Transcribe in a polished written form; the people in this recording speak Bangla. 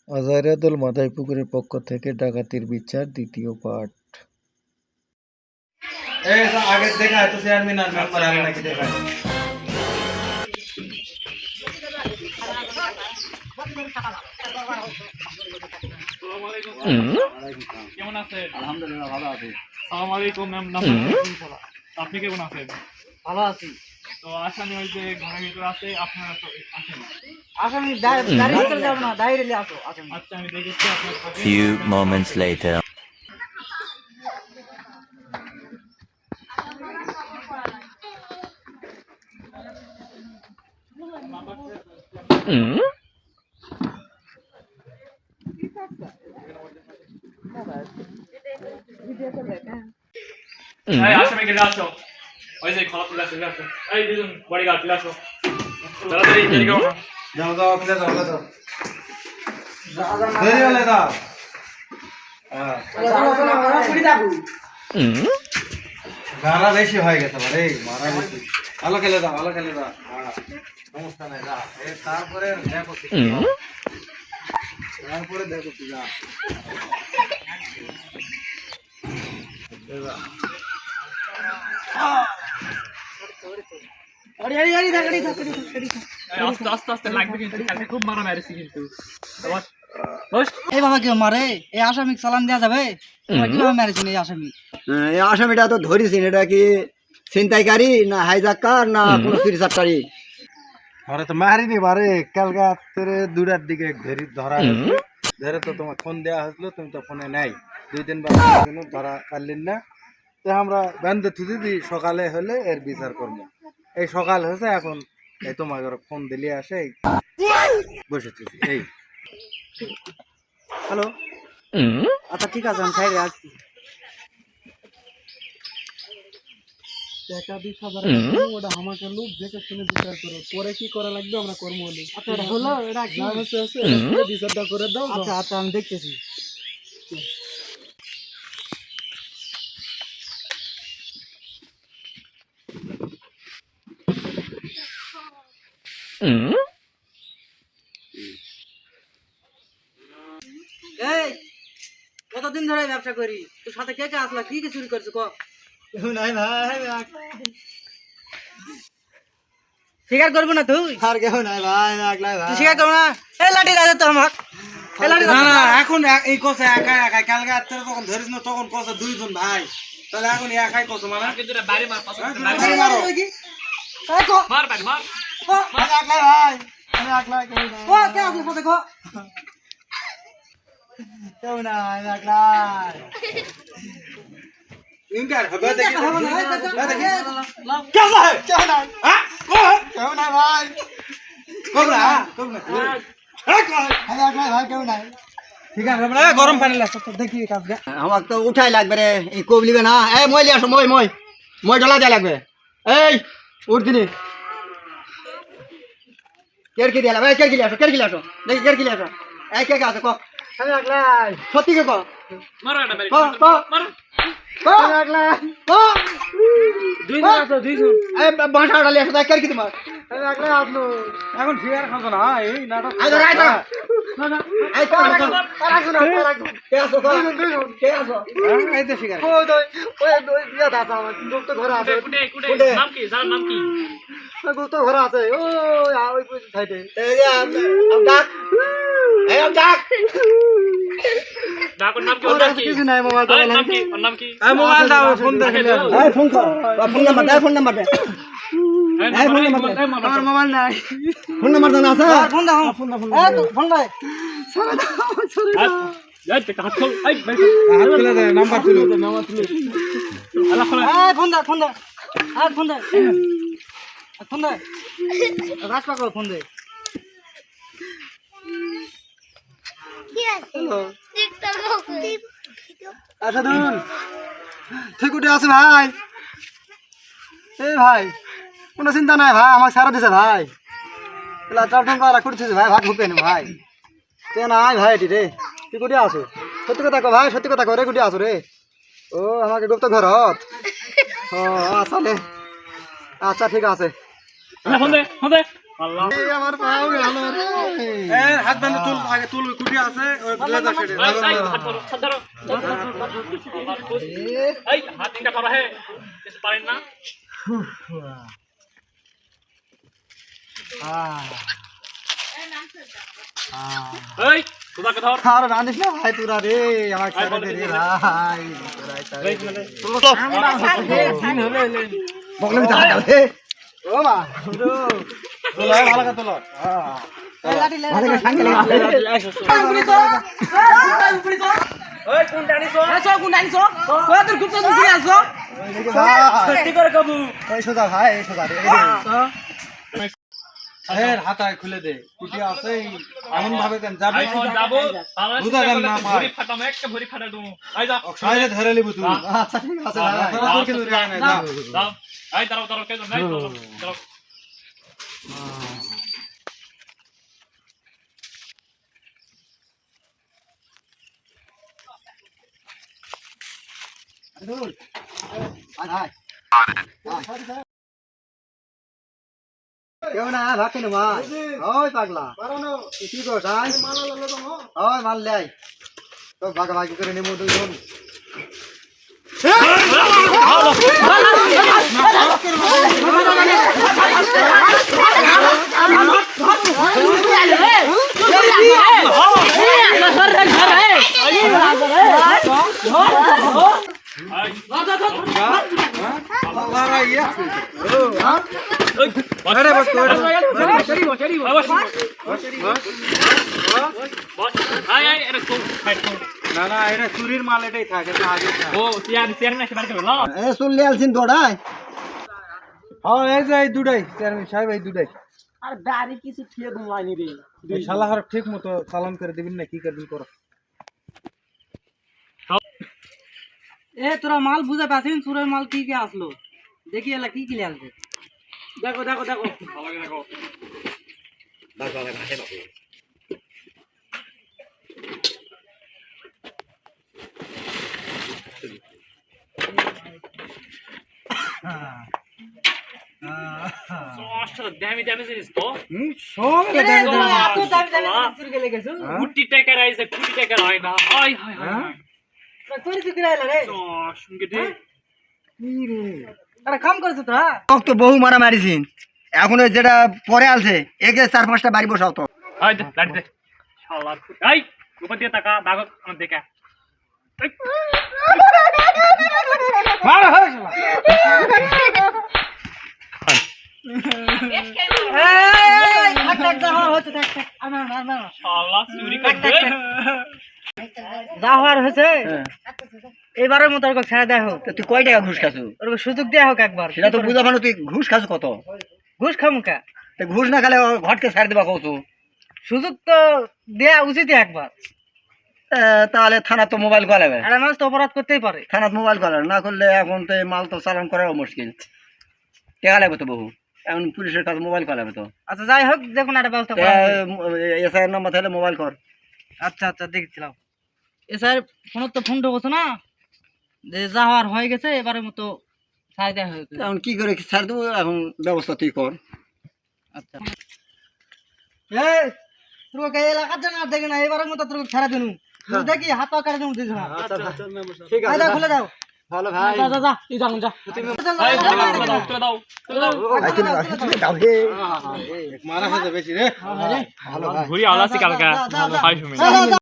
আজহারিয়াতুল মাদারীপুরের পক্ষ থেকে ডাকাতির বিচার দ্বিতীয় পার্ট। আগে দেখায় তো চেয়ারম্যান আর মেম্বার আগে নাকি দেখায়। কেমন আছেন? আলহামদুলিল্লাহ ভালো আছি। আসসালামু আলাইকুম ম্যাম। আপনি কেমন আছেন? ভালো আছি। তো আসামি ওই যে ঘরের ভিতরে আছে, আপনারা তো আসেন। আসামি দাঁড়িয়ে চলে যাবো না, দাঁড়িয়ে আসো। আচ্ছা আমি দেখেছি আপনার থাকেন। Few moments later. এই আসামি গেলে আসো। ওই যে খলা তুলে আসো, আসো। এই দুজন বডিগার্ড তুলে আসো। তাড়াতাড়ি দেরি করো না। যাও যাও প্লে যাও যাও। দেরি হলে দাও। গানা বেশি হয়ে গেছে রে, মারা বেশি। ভালো খেলে দাও, ভালো খেলে দাও। সমস্যা নাই যা। তারপরে দেখো কি হয়। তারপরে দেখো কি যা। আস্তে আস্তে আস্তে লাগবে কিন্তু কালকে খুব মারা মেরেছি কিন্তু। এই বাবা কেউ মারে? এই আসামি চালান দেওয়া যাবে? কিভাবে মেরেছেন এই আসামি? এই আসামিটা তো ধরেছেন, এটা কি ছিনতাইকারী না হাইজাকার না কোনো চুরি চাকারি? আরে তো মারিনি বারে, কালকে তোরে 2টার দিকে ধরা হয়েছে। ধরে তো তোমার ফোন দেওয়া হয়েছিল, তুমি তো ফোনে নাই। 2-3 বার ধরা পারলেন না। তো আমরা বান্ধে থুদি সকালে হলে এর বিচার করবো। এই সকাল হয়েছে, এখন এই তোমাকে ফোন দিলে আসে বসে থুদি। এই হ্যালো, আচ্ছা ঠিক আছে, আমি সাইডে আসছি। ওটা আমাকে লোক দেখে শুনে বিচার করো, পরে কি করা লাগবে আমরা করবো। আচ্ছা এটা হলো, এটা কি বিচারটা করে দাও। আচ্ছা আচ্ছা আমি দেখতেছি। এই কতদিন ধরে ব্যবসা করি, তোর সাথে কে কে আসলা, কি কি চুরি করছো ক? নাই ভাই, স্বীকার করবো না তুই? আর কেউ নাই ভাই, একলাই ভাই। তুই স্বীকার করবো না? এই লাঠি রাজা তো আমার, এই লাঠি না না, এখন এই কথা একা একা, কালকে তোর তখন ধরিস না, তখন কথা 2 জন ভাই। তাহলে এখন একাই কথা মানে কিন্তু এটা বাইরে মার পাশে বাড়ি মারো। মার বাইরে মার। আমি একলাই ভাই, আমি একলাই, কেউ নাই। ও কে আসলো সাথে ক? কেউ নাই, আমি একলাই। ইনকার হবে দেখি। কেউ নাই, কেউ নাই। হ্যাঁ? কেউ নাই ভাই। Cobra, cobra. আমি একলাই ভাই, কেউ নাই। ঠিক আছে, আমরা গরম পানি লাগছে তো দেখি কাজটা। আমার তো উঠাই লাগবে রে, এই কবলিবে না। এই মই লিয়ে আসো, মই ঢলা দেয়া লাগবে। এই উঠ দিনি, কের কি দিয়া লাগবে? কের কি লিয়ে আসো, দেখি কের কি লিয়ে আসো। এই কে কে আছে ক? আমি একলাই। সত্যি কে ক? মারো এটা বাইরে। ক ক মারো। আমি একলাই। ক? 2 জন আছে, 2 জন। এই বাসা ঢালি আসো, কের কি তোমার? আমি একলাই আসলো। এখন ফিয়ার খাবো না, এই নাটক। আই ধর, না না, এই ক আর একজন, কে আসো ক? কে আসো? এই তো শিকার। ওই বিয়া দাদা আমার লোক তো ঘরে আছে, কুটে কুটে কুটে। নাম কি? যার নাম কি? লোক তো ঘরে আছে। ওই সাইডে এই যে আম ডাক, এই আম ডাক। ডাকর নাম কি? ওর নাম কি? কিছু নাই, মোবাইল ওর নাম কি? ওর নাম কি? এই মোবাইল দাও, ফোন দেখে নিয়ে আসো। এই ফোন কর, ফোন নাম্বার দে, ফোন নাম্বার দে। এই ফোন নাম্বার দে। আমার মোবাইল নাই। ফোন নাম্বার জানা আছে? ফোন দাও, এই তো ফোন দাও। এই তো হাত খোল। এই ভাই হাত খুলে দে, নাম্বার তুলে দে, নাম্বার তুলে। আল্লাহ খোল। এই ফোন দাও, ফোন দাও, আর ফোন দাও, ফোন দাও, রাজপা কর ফোন দে। আচ্ছা ধরুন, ঠিক উঠে আছে ভাই। এই ভাই কোনো চিন্তা নাই ভাই, আমাকে সারা দিছে ভাই। চারজন পারা করতেছে ভাই, ভাগ ঢুকে নি ভাই। তে নাই ভাই, এটি রে তুই কুটে আসো, সত্যি কথা কো ভাই, সত্যি কথা কো রে, কুটে আসো রে। ও আমাকে গুপ্ত ঘরত। ও আচ্ছা লে, আচ্ছা ঠিক আছে। ফোন দে, ফোন দে। আল্লাহ এই আমার পাও গেল রে এ হাত বান্ধে তুল আগে তুল কুটি আছে ওই লেজা ছেড়ে এই হাত ধরো হাত ধরো এই হাত তিনটা করো হে কিছু পারেন না এই তোদাকে ধর আর রানিস না ভাই তোরা রে আমার ছেড়ে দে রে ভাই বগলে যা রে ও মা তুল ভালো করে তুল ভালো করে সাঙ্গে লাগা এই সোজা ভাই এই সোজা রে এর হাতায় খুলে দে কুটি আছে এমন ভাবে কেন যাবে আইফোন যাবো বুঝা গেল না ভাই। ভরি ফাটাম একটা ভরি ফাটা দমু আই যা সাইডে ধরে লিবু তুই আচ্ছা ঠিক আছে ভাই তোর কিন্তু যায় না যা দাও আই দাঁড়াও দাঁড়াও কেন নাই দাঁড়াও ভাই কেউ না ভাগ কেন ভাই ওই পাগলা কি কর ভাই ওই মাল লাই তো ভাগাভাগি করে নেবো দুজন আরে বস তো আই আই এটা তো ফাইট কর না না এটা চুরির মাল এটাই থাকে এটা আগে ও সিয়ার না সেবার করে না এ চললে আলছিন দৌড়াই হ্যাঁ এই যে এই দুটাই চেয়ারম্যান সাহেব এই দুটাই আর বাড়ি কিছু ঠিক লাইনি রে এই শালাহার ঠিক মতো চালান করে দিবেন না কি করবেন করো এ তোরা মাল বুঝে পাচ্ছিস চুরের মাল কি কি আসলো দেখি এলা কি কি আসবে দেখো দেখো দেখো ভালো করে দেখো দামি দামি জিনিস তো সব কোটি টাকার আইছে কোটি টাকার হয় না হাই হাই হাই সঙ্গে দে আরে কাম করেছ তোরা তো বহু মারা মারিছিন এখন ওই যেটা পরে আলছে একে 4-5টা বাড়ি বসাও তো আই দে লাইট দে শালার এই উপর দিয়ে টাকা দাগ আমার দেখা মার হয় শালা চুরি করতে যা হওয়ার হয়েছে এবারের মতো ওরকম ছেড়ে দেওয়া হোক তুই কয় টাকা ঘুষ খাসু ওরকম সুযোগ দেওয়া হোক একবার সেটা তো বুঝা ভালো তুই ঘুষ খাসু কত ঘুষ খামুকা তো ঘুষ না খেলে ঘটকে ছাড় দেবা কত সুযোগ তো দেওয়া উচিত একবার তাহলে থানা তো মোবাইল করাবে একটা মানুষ তো অপরাধ করতেই পারে থানাত মোবাইল করার না করলে এখন তো এই মাল তো চালান করাও মুশকিল টেকা লাগবে তো বহু এখন পুলিশের কাছে মোবাইল করাবে তো আচ্ছা যাই হোক দেখুন একটা ব্যবস্থা করা হবে। এসআইয়ের নাম্বার তাহলে মোবাইল কর আচ্ছা আচ্ছা দেখছিলাম এ স্যার ফোনের তো ফোন ঢোকছো না যে যা হওয়ার হয়ে গেছে এবারের মতো ছাড় দেওয়া হয়েছে এখন কি করে ছাড় দেবো এখন ব্যবস্থা তুই কর আচ্ছা তোকে এলাকার জন্য আর দেখি না এবারের মতো তোকে ছেড়ে দিনু দেখি হাত পা কাটে দিস না ঠিক আয় দাও খুলে দাও ভালো ভাই যা যা যা এই যাও যা এই তুলে দাও মারা হয়েছে বেশি রে ভালো ভাই ঘুরি আলাসি কালকা হাই সুমি যা